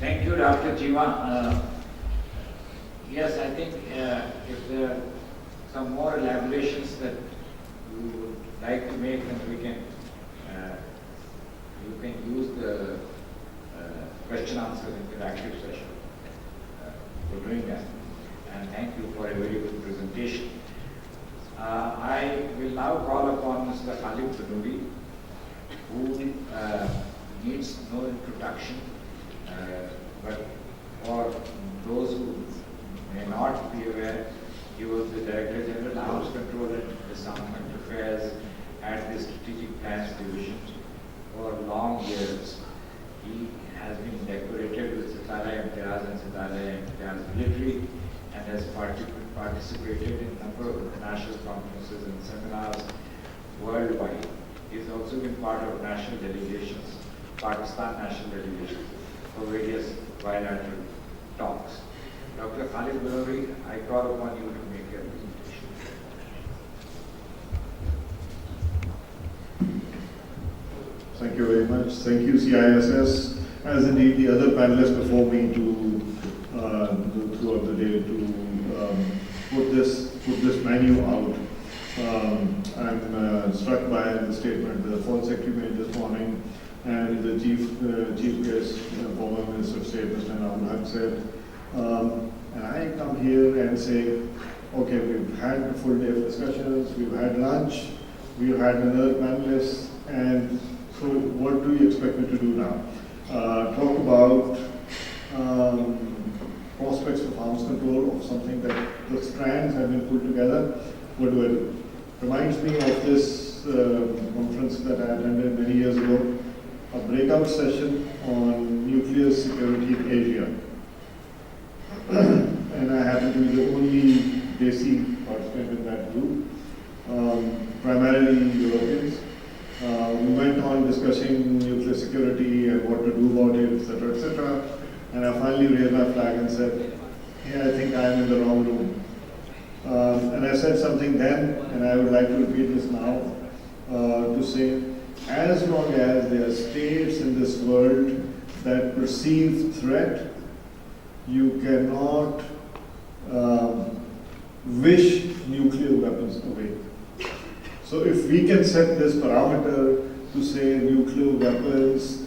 Thank you, Dr. Jiva. Yes, I think if there are some more elaborations that you would like to make, then we can, you can use the question answer interactive session for doing that. And thank you for a very good presentation. I will now call upon Mr. Khalid Tanuri, who needs no introduction, but for those who may not be aware, he was the Director General Arms Control and Disarmament Affairs at the Strategic Plans Division for long years. He has been decorated with Sitara Imtiaz and Sitara Imtiaz Military and has participated in a number of international conferences and seminars worldwide. He has also been part of national delegations, Pakistan national delegations, for various bilateral talks. Dr. Khalid Tanuri, I call upon you to make your presentation. Thank you very much. Thank you, CISS, as indeed the other panelists before me to throughout the day to put this menu out. I'm struck by the statement the Foreign Secretary made this morning, and the chief guest, former Minister of State, Mr. Mahal, said. And I come here and say, okay, we've had a full day of discussions, we've had lunch, we've had another panelist, and so what do you expect me to do now? Talk about prospects of arms control, of something that the strands have been pulled together. What do I do? Reminds me of this conference that I attended many years ago, a breakout session on nuclear security in Asia. And I happen to be the only Desi participant in that group, primarily Europeans. We went on discussing nuclear security and what to do about it, etc., etc. And I finally raised my flag and said, "Hey, I think I am in the wrong room." And I said something then, and I would like to repeat this now, to say, as long as there are states in this world that perceive threat, you cannot wish nuclear weapons away. So if we can set this parameter to say nuclear weapons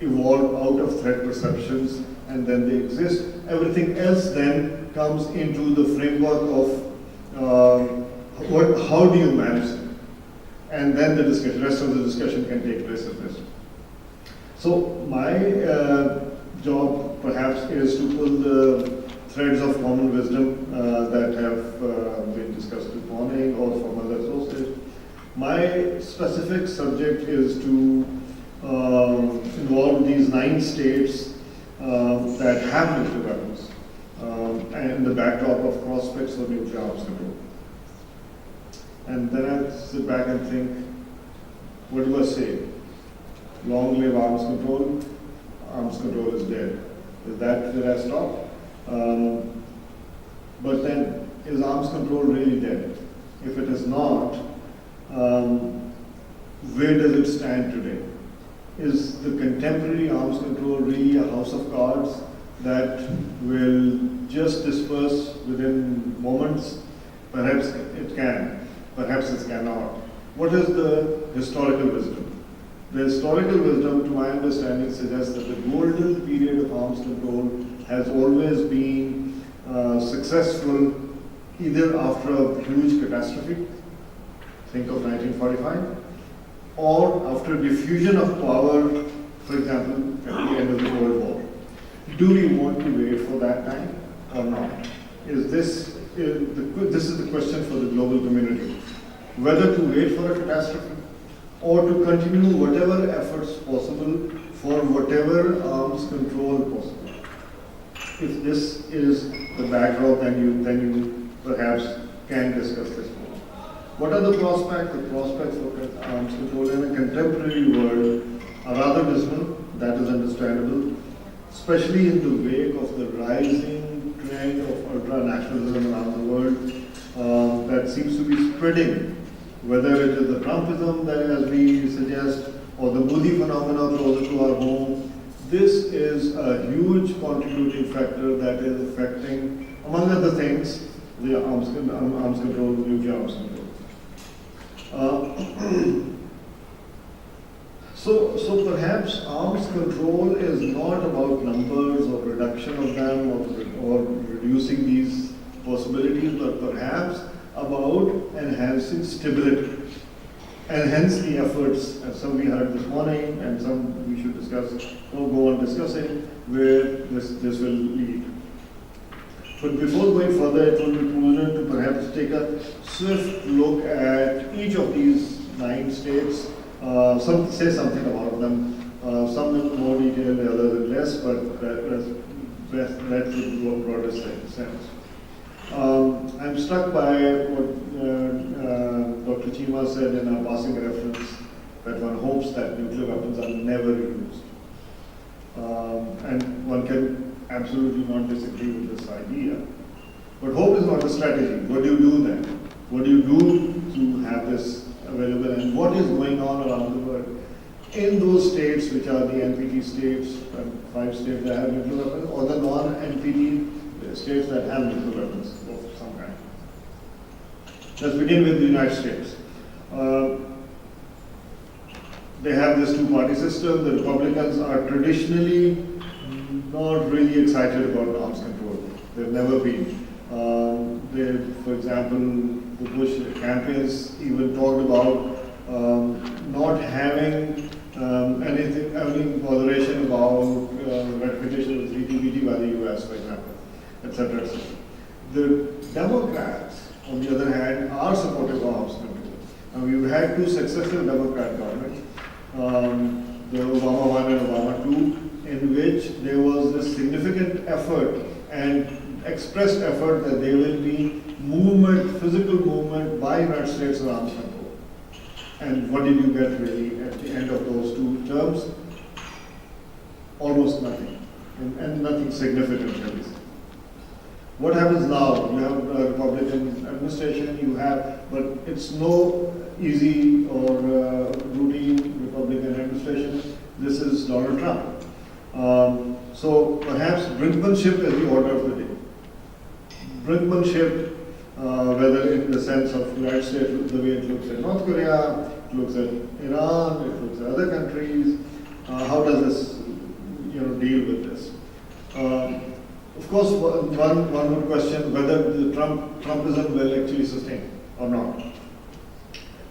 evolve out of threat perceptions and then they exist, everything else then comes into the framework of how do you manage them? And then the rest of the discussion can take place at this. So my job perhaps is to pull the threads of common wisdom that have been discussed this morning or from other sources. My specific subject is to involve these 9 states that have nuclear weapons and the backdrop of prospects of nuclear arms control. And then I sit back and think, what do I say? Long live arms control. Arms control is dead. Is that where I stop? But then, is arms control really dead? If it is not, where does it stand today? Is the contemporary arms control really a house of cards that will just disperse within moments? Perhaps it can, perhaps it cannot. What is the historical wisdom? The historical wisdom, to my understanding, suggests that the golden period of arms control has always been successful either after a huge catastrophe, think of 1945, or after diffusion of power, for example, at the end of the Cold War. Do we want to wait for that time or not? This is the question for the global community. Whether to wait for a catastrophe or to continue whatever efforts possible for whatever arms control possible. If this is the backdrop, then you perhaps can discuss this more. What are the prospects? The prospects for arms control in a contemporary world are rather dismal, that is understandable, especially in the wake of the rising trend of ultra-nationalism around the world that seems to be spreading. Whether it is the Trumpism that, as we suggest, or the Modi phenomena closer to our home, this is a huge contributing factor that is affecting, among other things, the arms control, nuclear arms control. So perhaps arms control is not about numbers or reduction of them or reducing these possibilities, but perhaps about enhancing stability. And hence the efforts, as some we heard this morning, and some we should discuss, or go on discussing, where this will lead. But before going further, it would be prudent to perhaps take a swift look at each of these 9 states, say something about them, some in more detail, the others in less, but that should go a broader sense. I'm struck by what Dr. Chima said in a passing reference, that one hopes that nuclear weapons are never used. And one can absolutely not disagree with this idea. But hope is not a strategy. What do you do then? What do you do to have this available? And what is going on around the world in those states which are the NPT states, 5 states that have nuclear weapons, or the non-NPT states that have nuclear weapons of some kind? Let's begin with the United States. They have this two-party system. The Republicans are traditionally not really excited about arms control. They've never been. For example, the Bush campaigns even talked about not having any botheration about ratification of TPP by the US, for example, etc., etc. The Democrats, on the other hand, are supportive of arms control. And we've had 2 successive Democrat governments, the Obama 1 and Obama 2, in which there was this significant effort and expressed effort that there will be movement, physical movement by United States on arms control. And what did you get really at the end of those 2 terms? Almost nothing, and nothing significant really. What happens now? You have a Republican administration, but it's no easy or routine Republican administration. This is Donald Trump. So perhaps brinkmanship is the order of the day. Brinkmanship, whether in the sense of the United States, the way it looks at North Korea, it looks at Iran, it looks at other countries. How does this, deal with this? Of course, one would question whether the Trumpism will actually sustain or not.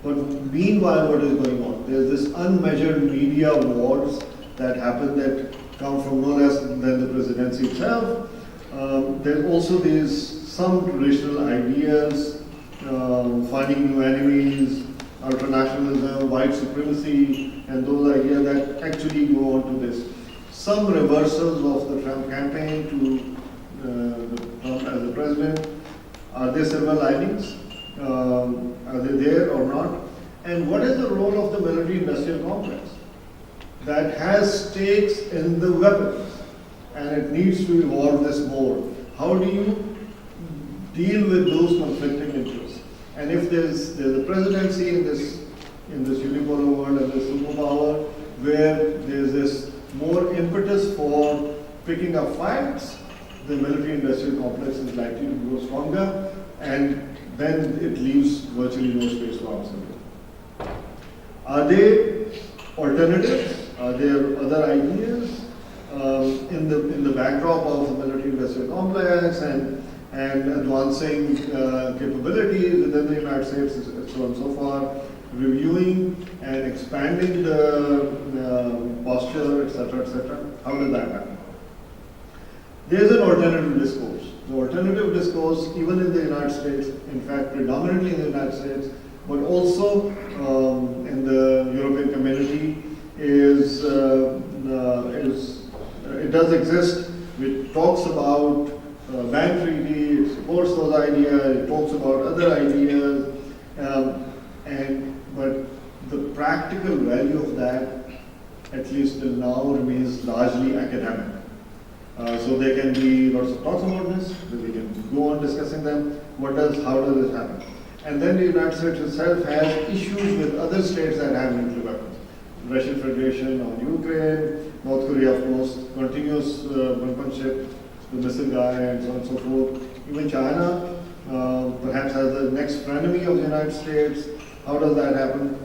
But meanwhile, what is going on? There's this unmeasured media wars that happen that come from no less than the presidency itself. There's also some traditional ideas, finding new enemies, ultranationalism, white supremacy, and those ideas that actually go on to this. Some reversals of the Trump campaign to Trump as the president. Are there silver linings? Are they there or not? And what is the role of the military-industrial complex that has stakes in the weapons, and it needs to evolve this more? How do you deal with those conflicting interests? And if there's a presidency in this unipolar world and this superpower where there's this more impetus for picking up fights, the military-industrial complex is likely to grow stronger, and then it leaves virtually no space for arms control. Are there alternatives? Are there other ideas in the backdrop of the military-industrial complex and advancing capabilities within the United States, and so on and so forth, reviewing and expanding the posture, etc., etc.? How does that happen? There is an alternative discourse. The alternative discourse, even in the United States, in fact, predominantly in the United States, but also in the European community, it does exist, which talks about ban treaty, it supports those ideas, it talks about other ideas, but the practical value of that, at least till now, remains largely academic. So there can be lots of talks about this, we can go on discussing them. How does it happen? And then the United States itself has issues with other states that have nuclear weapons. Russian Federation on Ukraine, North Korea, of course, continuous brinkmanship, the missile guy, and so on and so forth. Even China perhaps has the next frenemy of the United States. How does that happen?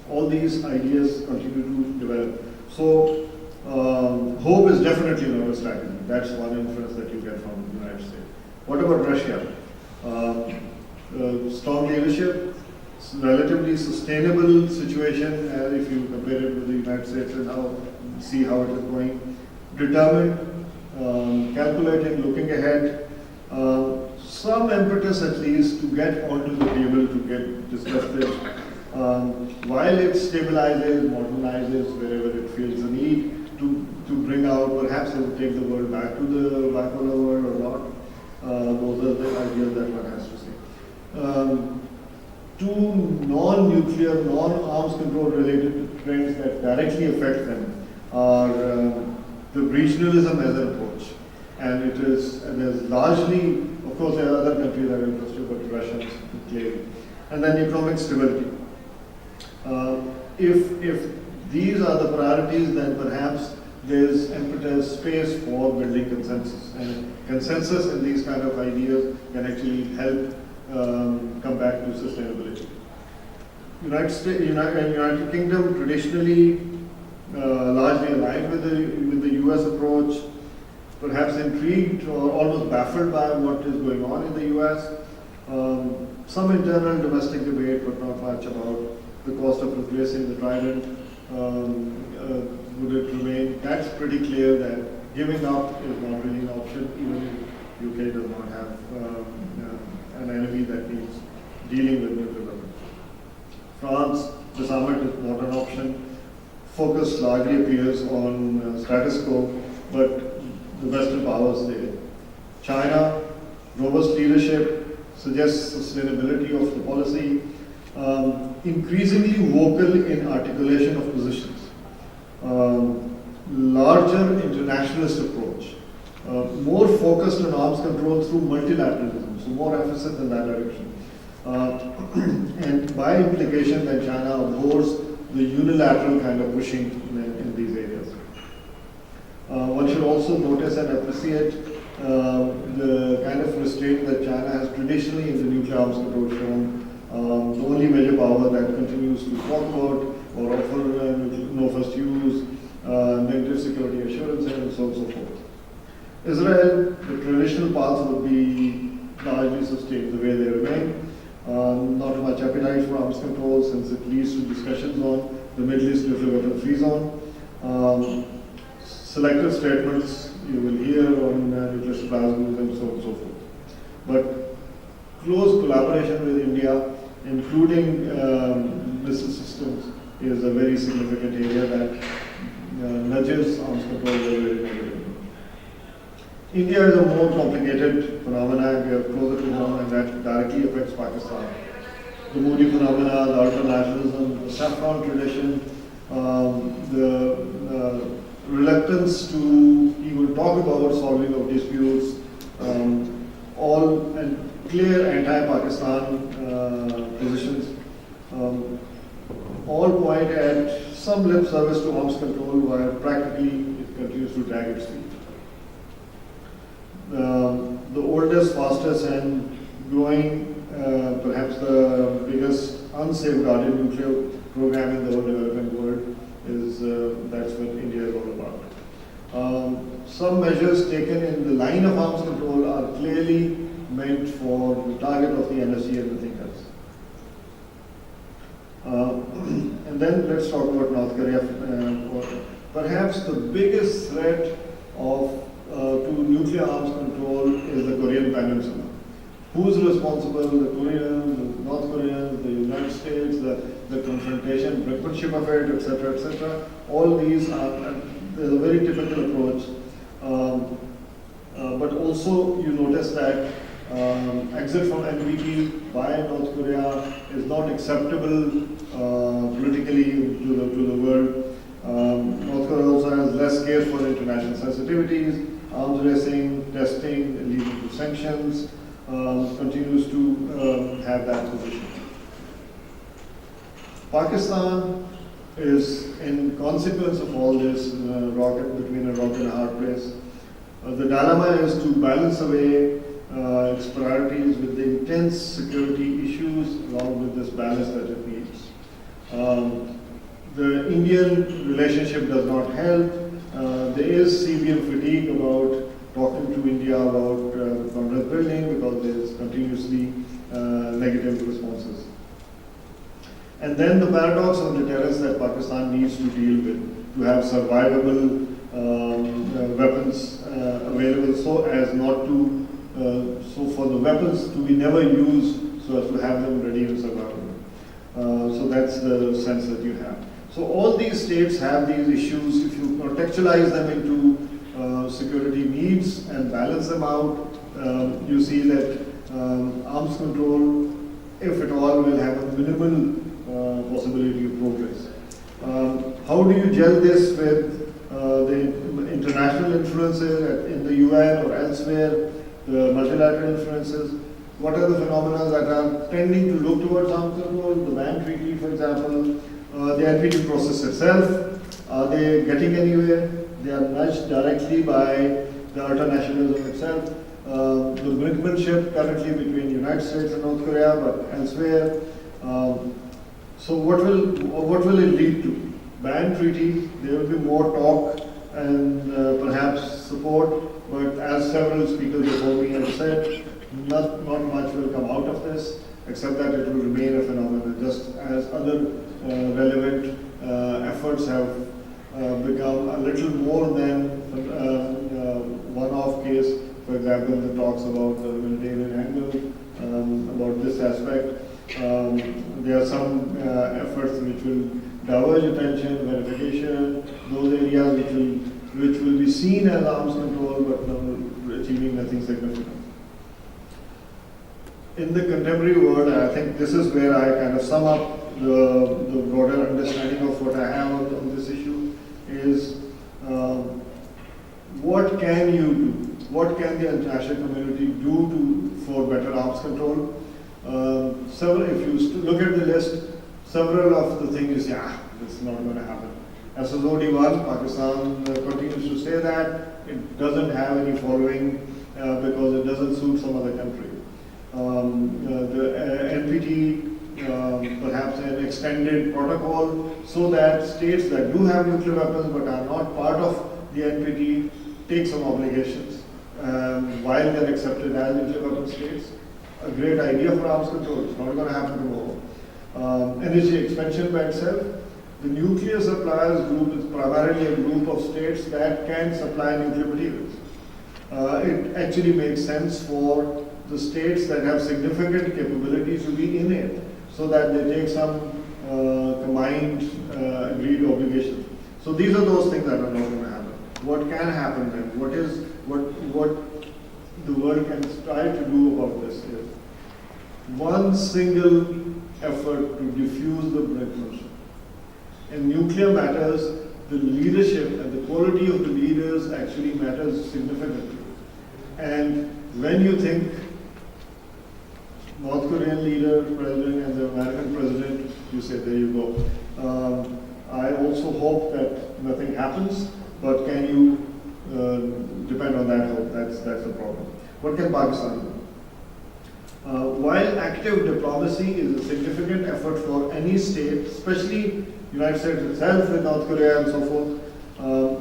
All these ideas continue to develop. So, hope is definitely not a strategy. That's one inference that you get from the United States. What about Russia? Strong leadership, relatively sustainable situation, if you compare it with the United States and see how it is going. Determined, calculating, looking ahead. Some impetus at least to get onto the table to discuss this. While it stabilizes, modernizes wherever it feels the need to bring out, perhaps it will take the world back to the bipolar world or not. Those are the ideas that one has to say. Two non-nuclear, non-arms control related trends that directly affect them are the regionalism as an approach. And there's largely, of course there are other countries that are interested, but Russians clearly. And then economic stability. If these are the priorities, then perhaps there's impetus, space for building consensus. And consensus in these kind of ideas can actually help come back to sustainability. United Kingdom traditionally largely aligned with the US approach, perhaps intrigued or almost baffled by what is going on in the US. Some internal domestic debate, but not much about the cost of replacing the Trident. Would it remain? That's pretty clear that giving up is not really an option, even if UK does not have an enemy that needs dealing with nuclear weapons. France, disarmament is not an option. Focus largely appears on status quo, but the Western powers there. China, robust leadership, suggests sustainability of the policy, increasingly vocal in articulation of positions, larger internationalist approach, more focused on arms control through multilateralism, so more emphasis in that direction. And by implication that China abhors the unilateral kind of pushing in these areas. One should also notice and appreciate the kind of restraint that China has traditionally in the nuclear arms control shown. The only major power that continues to talk about or offer no first use, negative security assurance, and so on and so forth. Israel, the traditional paths would be largely sustained the way they remain. Not much appetite for arms control since it leads to discussions on the Middle East nuclear weapon free zone. Selective statements you will hear on nuclear supplies and so on and so forth. But close collaboration with India, including missile systems, is a very significant area that nudges arms control very negatively. India is a more complicated phenomenon. We are closer to home, and that directly affects Pakistan. The Modi phenomena, the ultranationalism, the saffron tradition, the reluctance to even talk about solving of disputes, all and clear anti-Pakistan positions, all point at some lip service to arms control, while practically it continues to drag its feet. The oldest, fastest, and growing, perhaps the biggest unsafeguarded nuclear program in the whole developing world is that's what India is all about. Some measures taken in the line of arms control are clearly meant for the target of the NSC and nothing else. And then let's talk about North Korea. Perhaps the biggest threat to nuclear arms control is the Korean Peninsula. Who's responsible? The Koreans, the North Koreans, the United States, the confrontation, brinkmanship of it, etc., etc. All these are, there's a very typical approach. But also you notice that exit from NPT by North Korea is not acceptable politically to the world. North Korea also has less care for international sensitivities, arms racing, testing, leading to sanctions, continues to have that position. Pakistan, is in consequence of all this between a rock and a hard place. The dilemma is to balance away its priorities with the intense security issues along with this balance that it needs. The Indian relationship does not help. There is CBM fatigue about talking to India about confidence building because there is continuously negative responses. And then the paradox of deterrence that Pakistan needs to deal with, to have survivable weapons available so as not to, so for the weapons to be never used so as to have them ready and survivable. So that's the sense that you have. So all these states have these issues. If you contextualize them into security needs and balance them out, you see that arms control, if at all, will have a minimal possibility of progress. How do you gel this with the international influences in the UN or elsewhere, the multilateral influences? What are the phenomena that are tending to look towards arms control? The Ban Treaty, for example, the NPT process itself, are they getting anywhere? They are nudged directly by the ultranationalism itself. The brinkmanship currently between the United States and North Korea, but elsewhere. So what will it lead to? Ban treaty, there will be more talk and perhaps support, but as several speakers before me have said, not much will come out of this, except that it will remain a phenomenon, just as other relevant efforts have become a little more than one-off case. For example, the talks about the humanitarian angle, about this aspect. There are some efforts which will diverge attention, verification, those areas which will be seen as arms control but achieving nothing significant. In the contemporary world, I think this is where I kind of sum up the broader understanding of what I have on this issue is what can you do? What can the international community do for better arms control? If you look at the list, several of the things you say, this is not going to happen. SSOD 1, Pakistan continues to say that. It doesn't have any following because it doesn't suit some other country. The NPT, perhaps an extended protocol so that states that do have nuclear weapons but are not part of the NPT take some obligations while they're accepted as nuclear weapon states. A great idea for arms control. It's not going to happen tomorrow. Energy expansion by itself. The nuclear suppliers group is primarily a group of states that can supply nuclear materials. It actually makes sense for the states that have significant capabilities to be in it, so that they take some combined agreed obligations. So these are those things that are not going to happen. What can happen then? What the world can try to do about this is one single effort to diffuse the brinkmanship. In nuclear matters, the leadership and the quality of the leaders actually matters significantly. And when you think North Korean leader, president, and the American president, you say, there you go. I also hope that nothing happens, but can you depend on that hope? That's the problem. What can Pakistan do? While active diplomacy is a significant effort for any state, especially United States itself with North Korea and so forth,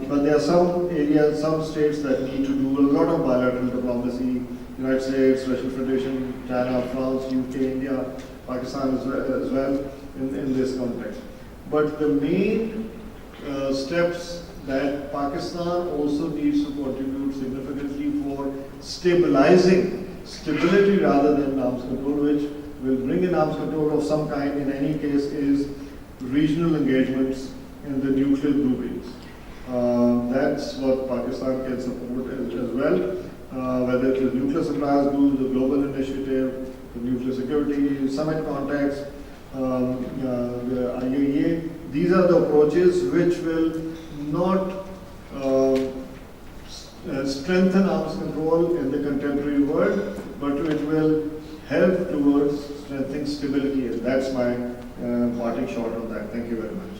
but there are some areas, some states that need to do a lot of bilateral diplomacy. United States, Russian Federation, China, France, UK, India, Pakistan as well in this context. But the main steps that Pakistan also needs to contribute significantly for stability rather than arms control, which will bring in arms control of some kind in any case, is regional engagements in the nuclear groupings. That's what Pakistan can support as well. Whether it is nuclear suppliers group, the global initiative, the nuclear security summit context, the IAEA, these are the approaches which will not strengthen arms control in the contemporary world, but it will help towards strengthening stability. And that's my parting shot on that. Thank you very much.